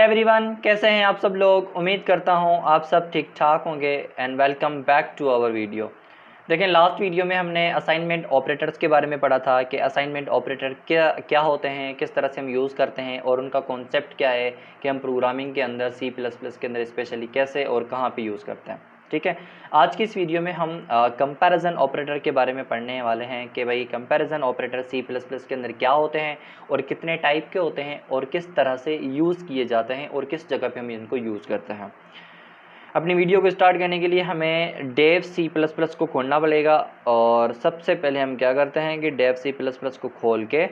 Everyone, कैसे हैं आप सब लोग। उम्मीद करता हूं आप सब ठीक ठाक होंगे and welcome back to our video. देखें, लास्ट वीडियो में हमने असाइनमेंट ऑपरेटर्स के बारे में पढ़ा था कि असाइनमेंट ऑपरेटर क्या क्या होते हैं, किस तरह से हम यूज़ करते हैं और उनका कॉन्सेप्ट क्या है कि हम प्रोग्रामिंग के अंदर C++ के अंदर स्पेशली कैसे और कहाँ पे यूज़ करते हैं। ठीक है, आज की इस वीडियो में हम कंपैरिजन ऑपरेटर के बारे में पढ़ने वाले हैं कि भाई कंपैरिजन ऑपरेटर C++ के अंदर क्या होते हैं और कितने टाइप के होते हैं और किस तरह से यूज़ किए जाते हैं और किस जगह पे हम इनको यूज़ करते हैं। अपनी वीडियो को स्टार्ट करने के लिए हमें डेव C++ को खोलना पड़ेगा और सबसे पहले हम क्या करते हैं कि डेव C++ को खोल के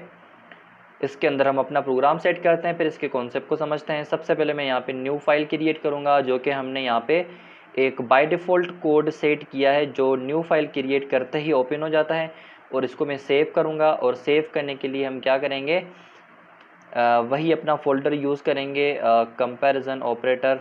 इसके अंदर हम अपना प्रोग्राम सेट करते हैं, फिर इसके कॉन्सेप्ट को समझते हैं। सबसे पहले मैं यहाँ पे न्यू फाइल क्रिएट करूँगा, जो कि हमने यहाँ पे एक बाय डिफ़ॉल्ट कोड सेट किया है जो न्यू फाइल क्रिएट करते ही ओपन हो जाता है। और इसको मैं सेव करूँगा और सेव करने के लिए हम क्या करेंगे, वही अपना फोल्डर यूज़ करेंगे कंपैरिजन ऑपरेटर।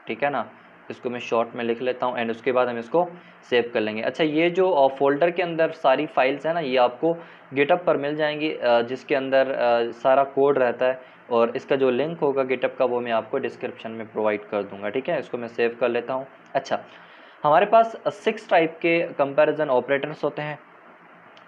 ठीक है ना, इसको मैं शॉर्ट में लिख लेता हूँ एंड उसके बाद हम इसको सेव कर लेंगे। अच्छा, ये जो फोल्डर के अंदर सारी फाइल्स हैं ना, ये आपको गिटअप पर मिल जाएंगी, जिसके अंदर सारा कोड रहता है और इसका जो लिंक होगा गिटअप का वो मैं आपको डिस्क्रिप्शन में प्रोवाइड कर दूंगा। ठीक है, इसको मैं सेव कर लेता हूँ। अच्छा, हमारे पास 6 टाइप के कंपैरिजन ऑपरेटर्स होते हैं।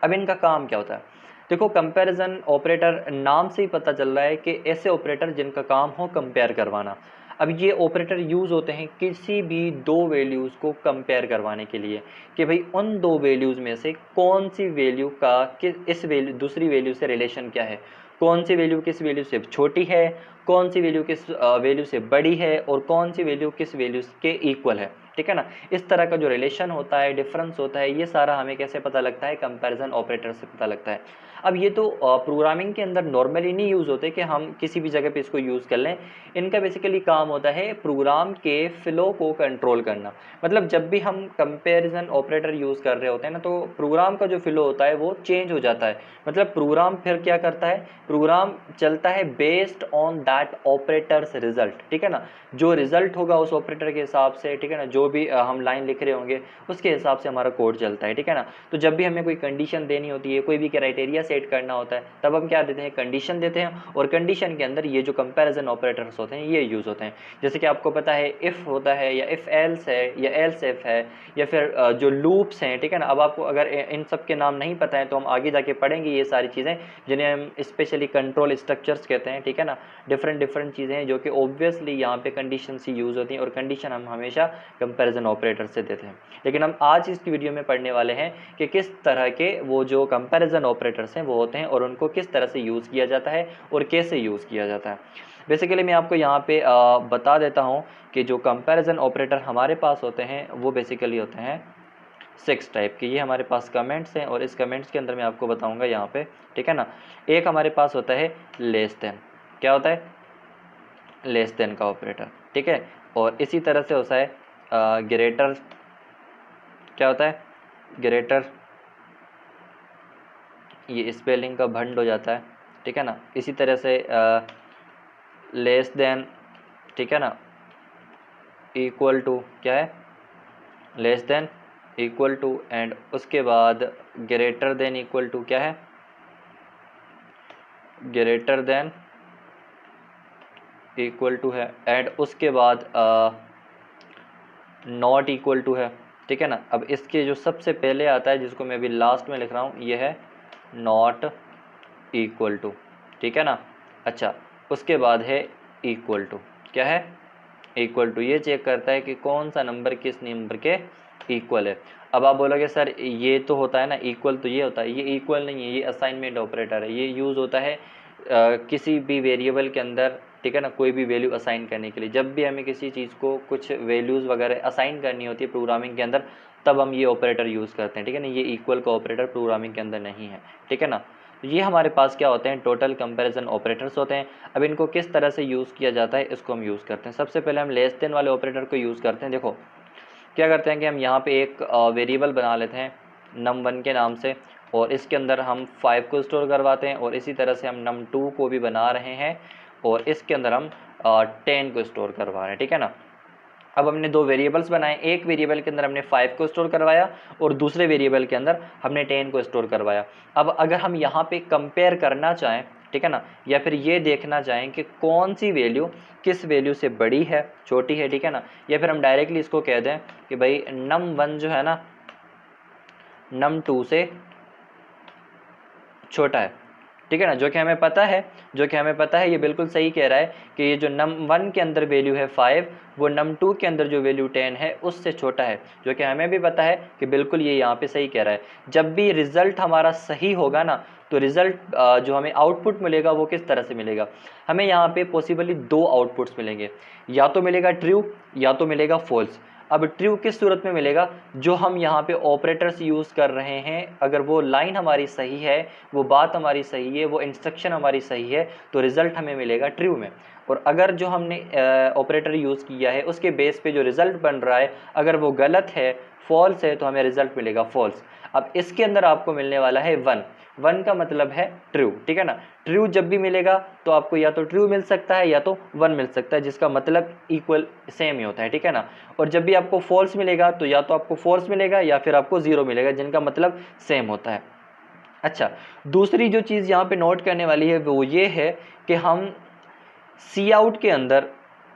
अब इनका काम क्या होता है, देखो कंपैरिजन ऑपरेटर नाम से ही पता चल रहा है कि ऐसे ऑपरेटर जिनका काम हो कंपेयर करवाना। अब ये ऑपरेटर यूज़ होते हैं किसी भी दो वैल्यूज़ को कंपेयर करवाने के लिए कि भाई उन दो वैल्यूज़ में से कौन सी वैल्यू का इस वैल्यू दूसरी वैल्यू से रिलेशन क्या है, कौन सी वैल्यू किस वैल्यू से छोटी है, कौन सी वैल्यू किस वैल्यू से बड़ी है और कौन सी वैल्यू किस वैल्यू के इक्वल है। ठीक है ना, इस तरह का जो रिलेशन होता है, डिफरेंस होता है, ये सारा हमें कैसे पता लगता है, कंपैरिजन ऑपरेटर से पता लगता है। अब ये तो प्रोग्रामिंग के अंदर नॉर्मली नहीं यूज़ होते कि हम किसी भी जगह पे इसको यूज़ कर लें। इनका बेसिकली काम होता है प्रोग्राम के फ्लो को कंट्रोल करना। मतलब जब भी हम कंपैरिजन ऑपरेटर यूज़ कर रहे होते हैं ना, तो प्रोग्राम का जो फ्लो होता है वो चेंज हो जाता है। मतलब प्रोग्राम फिर क्या करता है, प्रोग्राम चलता है based on that operators result. ठीक है ना, जो रिजल्ट होगा उस ऑपरेटर के हिसाब से, ठीक है ना, जो भी हम लाइन लिख रहे होंगे उसके हिसाब से हमारा कोड चलता है। ठीक है ना, तो जब भी हमें कोई कंडीशन देनी होती है, कोई भी क्राइटेरिया सेट करना होता है, तब हम क्या देते हैं, कंडीशन देते हैं। और कंडीशन के अंदर ये जो कंपैरिजन ऑपरेटर्स होते हैं ये यूज़ होते हैं। जैसे कि आपको पता है इफ़ होता है या इफ़ एल्स है या एल्स इफ है या फिर जो लूप्स हैं। ठीक है ना, अब आपको अगर इन सब के नाम नहीं पता है तो हम आगे जाके पढ़ेंगे ये सारी चीज़ें, जिन्हें हम स्पेशली कंट्रोल स्ट्रक्चर्स कहते हैं। ठीक है ना, डिफरेंट चीज़ें हैं जो कि ऑब्वियसली यहाँ पे कंडीशन ही यूज़ होती हैं और कंडीशन हम हमेशा कंपैरिजन ऑपरेटर से देते हैं। लेकिन हम आज इस वीडियो में पढ़ने वाले हैं कि किस तरह के वो जो कंपैरिजन ऑपरेटर्स हैं वो होते हैं और उनको किस तरह से यूज़ किया जाता है और कैसे यूज़ किया जाता है। बेसिकली मैं आपको यहाँ पे बता देता हूँ कि जो कंपैरिजन ऑपरेटर हमारे पास होते हैं वो बेसिकली होते हैं 6 टाइप के। ये हमारे पास कमेंट्स हैं और इस कमेंट्स के अंदर मैं आपको बताऊँगा यहाँ पे। ठीक है ना, एक हमारे पास होता है लेस देन। क्या होता है, लेस देन का ऑपरेटर। ठीक है, और इसी तरह से होता है ग्रेटर। क्या होता है, ग्रेटर, ये स्पेलिंग का भंड हो जाता है। ठीक है ना, इसी तरह से लेस देन, ठीक है ना, इक्वल टू, क्या है, less than, equal to, and उसके बाद ग्रेटर देन इक्वल टू, क्या है, ग्रेटर देन इक्वल टू है, एंड उसके बाद नॉट इक्वल टू है। ठीक है ना, अब इसके जो सबसे पहले आता है जिसको मैं अभी लास्ट में लिख रहा हूँ ये है नॉट इक्वल टू। ठीक है ना, अच्छा, उसके बाद है इक्वल टू। क्या है, इक्वल टू, ये चेक करता है कि कौन सा नंबर किस नंबर के इक्वल है। अब आप बोलोगे सर ये तो होता है ना इक्वल, तो ये होता है, ये इक्वल नहीं है, ये असाइनमेंट ऑपरेटर है। ये यूज़ होता है किसी भी वेरिएबल के अंदर, ठीक है ना, कोई भी वैल्यू असाइन करने के लिए। जब भी हमें किसी चीज़ को कुछ वैल्यूज़ वगैरह असाइन करनी होती है प्रोग्रामिंग के अंदर, तब हम ये ऑपरेटर यूज़ करते हैं। ठीक है ना, ये इक्वल का ऑपरेटर प्रोग्रामिंग के अंदर नहीं है। ठीक है ना, तो ये हमारे पास क्या होते हैं, टोटल कंपैरिजन ऑपरेटर्स होते हैं। अब इनको किस तरह से यूज़ किया जाता है इसको हम यूज़ करते हैं। सबसे पहले हम लेस देन वाले ऑपरेटर को यूज़ करते हैं। देखो क्या करते हैं कि हम यहाँ पे एक वेरिएबल बना लेते हैं num1 के नाम से, और इसके अंदर हम 5 को स्टोर करवाते हैं, और इसी तरह से हम num2 को भी बना रहे हैं और इसके अंदर हम 10 को स्टोर करवा रहे हैं। ठीक है ना, अब हमने दो वेरिएबल्स बनाए, एक वेरिएबल के अंदर हमने 5 को स्टोर करवाया और दूसरे वेरिएबल के अंदर हमने 10 को स्टोर करवाया। अब अगर हम यहाँ पे कंपेयर करना चाहें, ठीक है ना, या फिर ये देखना चाहें कि कौन सी वैल्यू किस वैल्यू से बड़ी है, छोटी है, ठीक है ना, या फिर हम डायरेक्टली इसको कह दें कि भाई num1 जो है ना num2 से छोटा है, ठीक है ना, जो कि हमें पता है ये बिल्कुल सही कह रहा है कि ये जो num1 के अंदर वैल्यू है 5 वो num2 के अंदर जो वैल्यू 10 है उससे छोटा है, जो कि हमें भी पता है कि बिल्कुल ये यहाँ पे सही कह रहा है। जब भी रिजल्ट हमारा सही होगा ना तो रिजल्ट जो हमें आउटपुट मिलेगा वो किस तरह से मिलेगा, हमें यहाँ पे पॉसिबली दो आउटपुट्स मिलेंगे, या तो मिलेगा ट्रू या तो मिलेगा फॉल्स। अब ट्रू किस सूरत में मिलेगा, जो हम यहाँ पे ऑपरेटर्स यूज़ कर रहे हैं अगर वो लाइन हमारी सही है, वो बात हमारी सही है, वो इंस्ट्रक्शन हमारी सही है तो रिज़ल्ट हमें मिलेगा ट्रू में। और अगर जो हमने ऑपरेटर यूज़ किया है उसके बेस पे जो रिज़ल्ट बन रहा है अगर वो गलत है, फॉल्स है, तो हमें रिज़ल्ट मिलेगा फॉल्स। अब इसके अंदर आपको मिलने वाला है 1 का मतलब है ट्रू, ठीक है ना। ट्रू जब भी मिलेगा तो आपको या तो ट्रू मिल सकता है या तो 1 मिल सकता है, जिसका मतलब इक्वल सेम ही होता है, ठीक है ना। और जब भी आपको फॉल्स मिलेगा तो या तो आपको फॉल्स मिलेगा या फिर आपको 0 मिलेगा, जिनका मतलब सेम होता है। अच्छा, दूसरी जो चीज़ यहाँ पे नोट करने वाली है वो ये है कि हम सी आउट के अंदर,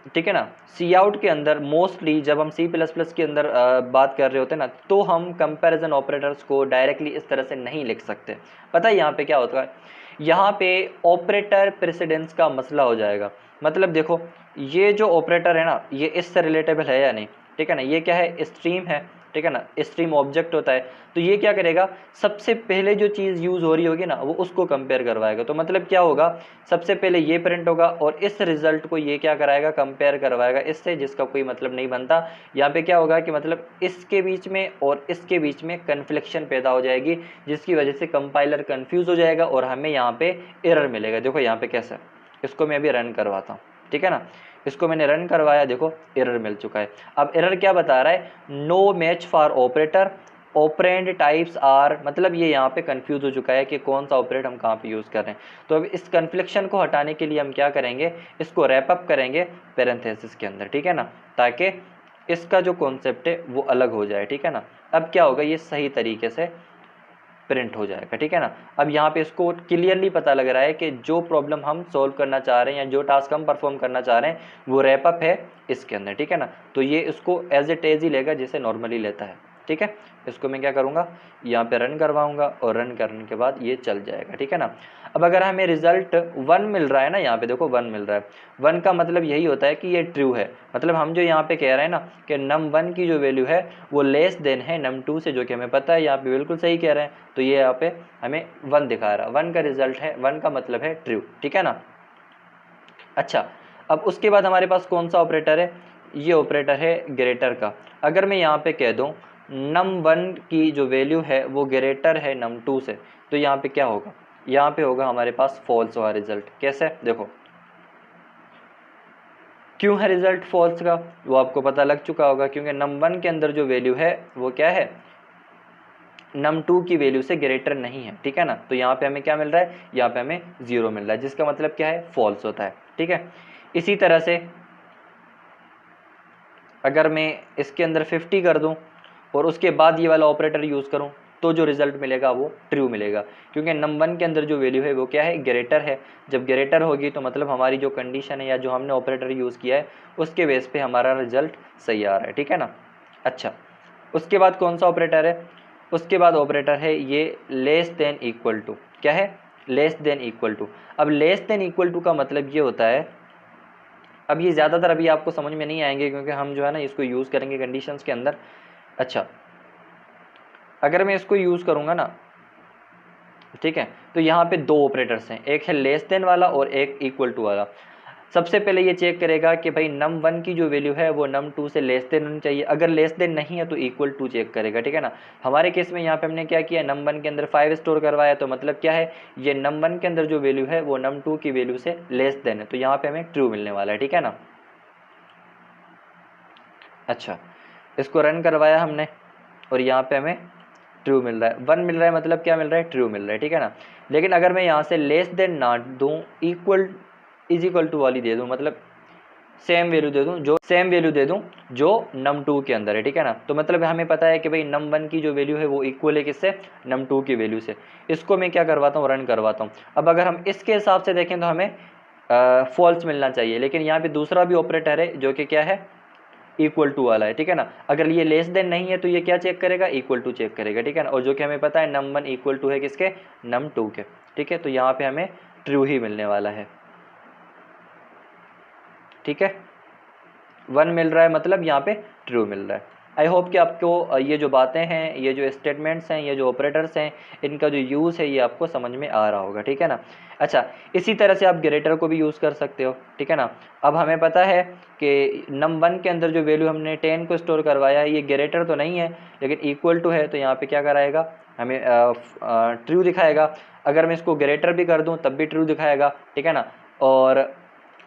ठीक है ना, सी आउट के अंदर मोस्टली जब हम C++ के अंदर बात कर रहे होते हैं ना तो हम कंपैरिजन ऑपरेटर्स को डायरेक्टली इस तरह से नहीं लिख सकते। पता है यहाँ पे क्या होता है, यहाँ पे ऑपरेटर प्रेसिडेंस का मसला हो जाएगा। मतलब देखो ये जो ऑपरेटर है ना ये इससे रिलेटेबल है या नहीं, ठीक है ना, ये क्या है, स्ट्रीम है, ठीक है ना, स्ट्रीम ऑब्जेक्ट होता है। तो ये क्या करेगा, सबसे पहले जो चीज़ यूज़ हो रही होगी ना वो उसको कंपेयर करवाएगा। तो मतलब क्या होगा, सबसे पहले ये प्रिंट होगा और इस रिजल्ट को ये क्या कराएगा, कंपेयर करवाएगा इससे, जिसका कोई मतलब नहीं बनता। यहाँ पे क्या होगा कि मतलब इसके बीच में और इसके बीच में कन्फ्लिक्शन पैदा हो जाएगी, जिसकी वजह से कंपाइलर कंफ्यूज हो जाएगा और हमें यहाँ पे एरर मिलेगा। देखो यहाँ पे कैसा, इसको मैं अभी रन करवाता हूँ, ठीक है ना, इसको मैंने रन करवाया, देखो एरर मिल चुका है। अब एरर क्या बता रहा है, no match for operator, operand types are, मतलब ये यहाँ पे कंफ्यूज हो चुका है कि कौन सा ऑपरेट हम कहाँ पे यूज़ कर रहे हैं। तो अब इस कन्फ्लिक्शन को हटाने के लिए हम क्या करेंगे, इसको रैप अप करेंगे पैरेंथेसिस के अंदर, ठीक है ना, ताकि इसका जो कॉन्सेप्ट है वो अलग हो जाए, ठीक है ना। अब क्या होगा, ये सही तरीके से प्रिंट हो जाएगा, ठीक है ना। अब यहाँ पे इसको क्लियरली पता लग रहा है कि जो प्रॉब्लम हम सॉल्व करना चाह रहे हैं या जो टास्क हम परफॉर्म करना चाह रहे हैं वो रैप अप है इसके अंदर, ठीक है ना। तो ये इसको एज इट इज ही लेगा जैसे नॉर्मली लेता है, ठीक है। इसको मैं क्या करूँगा, यहाँ पे रन करवाऊँगा और रन करने के बाद ये चल जाएगा, ठीक है ना। अब अगर हमें रिजल्ट 1 मिल रहा है ना, यहाँ पे देखो 1 मिल रहा है, 1 का मतलब यही होता है कि ये ट्रू है। मतलब हम जो यहाँ पे कह रहे हैं ना कि num1 की जो वैल्यू है वो लेस देन है num2 से, जो कि हमें पता है, यहाँ पे बिल्कुल सही कह रहे हैं। तो ये यहाँ पे हमें 1 दिखा रहा है, 1 का रिजल्ट है, 1 का मतलब है ट्रू, ठीक है ना। अच्छा, अब उसके बाद हमारे पास कौन सा ऑपरेटर है, ये ऑपरेटर है ग्रेटर का। अगर मैं यहाँ पे कह दूँ num1 की जो वैल्यू है वो ग्रेटर है num2 से, तो यहाँ पे क्या होगा, यहाँ पे होगा हमारे पास फॉल्स वाला रिजल्ट। कैसे, देखो क्यों है रिजल्ट फॉल्स का, वो आपको पता लग चुका होगा, क्योंकि num1 के अंदर जो वैल्यू है वो क्या है, num2 की वैल्यू से ग्रेटर नहीं है, ठीक है ना। तो यहाँ पे हमें क्या मिल रहा है, यहाँ पे हमें 0 मिल रहा है, जिसका मतलब क्या है, फॉल्स होता है, ठीक है। इसी तरह से अगर मैं इसके अंदर 50 कर दूं और उसके बाद ये वाला ऑपरेटर यूज़ करूं तो जो रिजल्ट मिलेगा वो ट्रू मिलेगा, क्योंकि num1 के अंदर जो वैल्यू है वो क्या है, ग्रेटर है। जब ग्रेटर होगी तो मतलब हमारी जो कंडीशन है या जो हमने ऑपरेटर यूज़ किया है उसके बेस पे हमारा रिजल्ट सही आ रहा है, ठीक है ना। अच्छा, उसके बाद कौन सा ऑपरेटर है, उसके बाद ऑपरेटर है ये लेस देन इक्वल टू। क्या है, लेस देन इक्वल टू। अब लेस देन इक्वल टू का मतलब ये होता है, अब ये ज़्यादातर अभी आपको समझ में नहीं आएंगे क्योंकि हम जो है ना इसको यूज़ करेंगे कंडीशंस के अंदर। अच्छा, अगर मैं इसको यूज़ करूँगा ना, ठीक है, तो यहाँ पे दो ऑपरेटर्स हैं, एक है लेस देन वाला और एक इक्वल टू वाला। सबसे पहले ये चेक करेगा कि भाई num1 की जो वैल्यू है वो num2 से लेस देन होनी चाहिए, अगर लेस देन नहीं है तो इक्वल टू चेक करेगा, ठीक है ना। हमारे केस में यहाँ पे हमने क्या किया, num1 के अंदर 5 स्टोर करवाया, तो मतलब क्या है, ये num1 के अंदर जो वैल्यू है वो num2 की वैल्यू से लेस देन है, तो यहाँ पे हमें ट्रू मिलने वाला है, ठीक है ना। अच्छा, इसको रन करवाया हमने और यहाँ पे हमें ट्रू मिल रहा है, 1 मिल रहा है, मतलब क्या मिल रहा है, ट्रू मिल रहा है, ठीक है ना। लेकिन अगर मैं यहाँ से लेस देन ना दूँ, इक्वल इज इक्वल टू वाली दे दूँ, मतलब सेम वैल्यू दे दूं जो num2 के अंदर है, ठीक है ना। तो मतलब हमें पता है कि भाई num1 की जो वैल्यू है वो इक्वल है किससे, num2 की वैल्यू से। इसको मैं क्या करवाता हूँ, रन करवाता हूँ। अब अगर हम इसके हिसाब से देखें तो हमें फॉल्स मिलना चाहिए, लेकिन यहाँ पे दूसरा भी ऑपरेटर है जो कि क्या है, इक्वल टू वाला है, ठीक है ना। अगर ये लेस देन नहीं है तो ये क्या चेक करेगा, इक्वल टू चेक करेगा, ठीक है ना। और जो कि हमें पता है num1 इक्वल टू है किसके, num2 के, ठीक है। तो यहाँ पे हमें ट्रू ही मिलने वाला है, ठीक है। 1 मिल रहा है मतलब यहाँ पे ट्रू मिल रहा है। आई होप कि आपको ये जो बातें हैं, ये जो स्टेटमेंट्स हैं, ये जो ऑपरेटर्स हैं, इनका जो यूज़ है ये आपको समझ में आ रहा होगा, ठीक है ना। अच्छा, इसी तरह से आप ग्रेटर को भी यूज़ कर सकते हो, ठीक है ना। अब हमें पता है कि num1 के अंदर जो वैल्यू हमने 10 को स्टोर करवाया है ये ग्रेटर तो नहीं है लेकिन इक्वल टू है, तो यहाँ पे क्या कराएगा, हमें ट्रू दिखाएगा। अगर मैं इसको ग्रेटर भी कर दूँ तब भी ट्रू दिखाएगा, ठीक है ना। और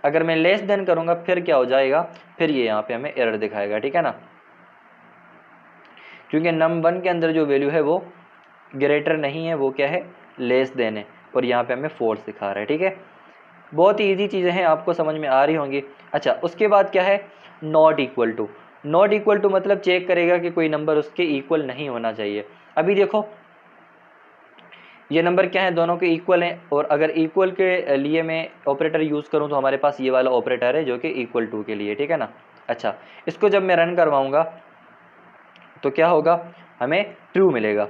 अगर मैं लेस देन करूँगा फिर क्या हो जाएगा, फिर ये यहाँ पे हमें एरर दिखाएगा, ठीक है ना। क्योंकि num1 के अंदर जो वैल्यू है वो ग्रेटर नहीं है, वो क्या है, लेस देन है, और यहाँ पे हमें फॉल्स दिखा रहा है, ठीक है। बहुत ही ईजी चीज़ें हैं, आपको समझ में आ रही होंगी। अच्छा, उसके बाद क्या है, not equal to. Not equal to मतलब चेक करेगा कि कोई नंबर उसके इक्वल नहीं होना चाहिए। अभी देखो ये नंबर क्या है, दोनों के इक्वल हैं, और अगर इक्वल के लिए मैं ऑपरेटर यूज़ करूं तो हमारे पास ये वाला ऑपरेटर है जो कि इक्वल टू के लिए, ठीक है ना। अच्छा, इसको जब मैं रन करवाऊंगा तो क्या होगा, हमें ट्रू मिलेगा,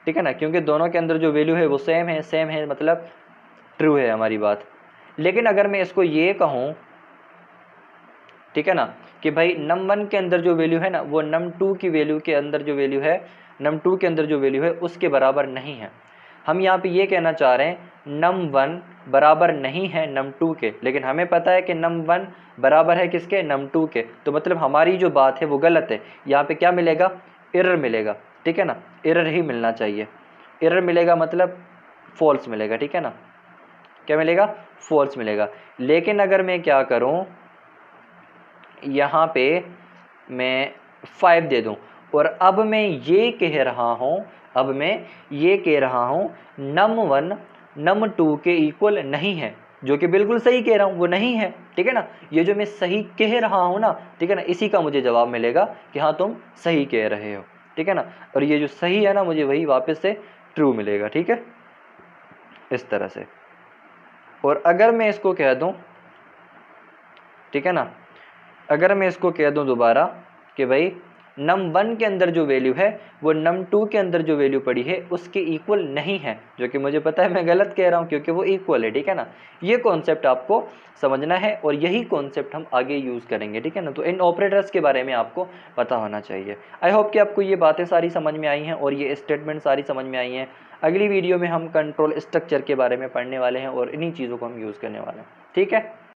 ठीक है ना, क्योंकि दोनों के अंदर जो वैल्यू है वो सेम है मतलब ट्रू है हमारी बात। लेकिन अगर मैं इसको ये कहूँ, ठीक है ना, कि भाई num1 के अंदर जो वैल्यू है ना वो num2 की वैल्यू के अंदर जो वैल्यू है, num2 के अंदर जो वैल्यू है उसके बराबर नहीं है। हम यहाँ पे ये कहना चाह रहे हैं num1 बराबर नहीं है num2 के, लेकिन हमें पता है कि num1 बराबर है किसके, num2 के। तो मतलब हमारी जो बात है वो गलत है। यहाँ पे क्या मिलेगा, एरर मिलेगा, ठीक है ना। एरर ही मिलना चाहिए, एरर मिलेगा मतलब फॉल्स मिलेगा, ठीक है ना। क्या मिलेगा, फॉल्स मिलेगा। लेकिन अगर मैं क्या करूँ, यहाँ पे मैं 5 दे दूं और अब मैं ये कह रहा हूँ num1 num2 के इक्वल नहीं है, जो कि बिल्कुल सही कह रहा हूँ, वो नहीं है, ठीक है ना। ये जो मैं सही कह रहा हूँ ना, ठीक है ना, इसी का मुझे जवाब मिलेगा कि हाँ तुम सही कह रहे हो, ठीक है ना। और ये जो सही है ना, मुझे वही वापस से ट्रू मिलेगा, ठीक है, इस तरह से। और अगर मैं इसको कह दूं, ठीक है ना, अगर मैं इसको कह दूं दोबारा कि भाई num1 के अंदर जो वैल्यू है वो num2 के अंदर जो वैल्यू पड़ी है उसके इक्वल नहीं है, जो कि मुझे पता है मैं गलत कह रहा हूं क्योंकि वो इक्वल है, ठीक है ना। ये कॉन्सेप्ट आपको समझना है और यही कॉन्सेप्ट हम आगे यूज़ करेंगे, ठीक है ना। तो इन ऑपरेटर्स के बारे में आपको पता होना चाहिए। आई होप कि आपको ये बातें सारी समझ में आई हैं और ये स्टेटमेंट सारी समझ में आई हैं। अगली वीडियो में हम कंट्रोल स्ट्रक्चर के बारे में पढ़ने वाले हैं और इन्हीं चीज़ों को हम यूज़ करने वाले हैं, ठीक है।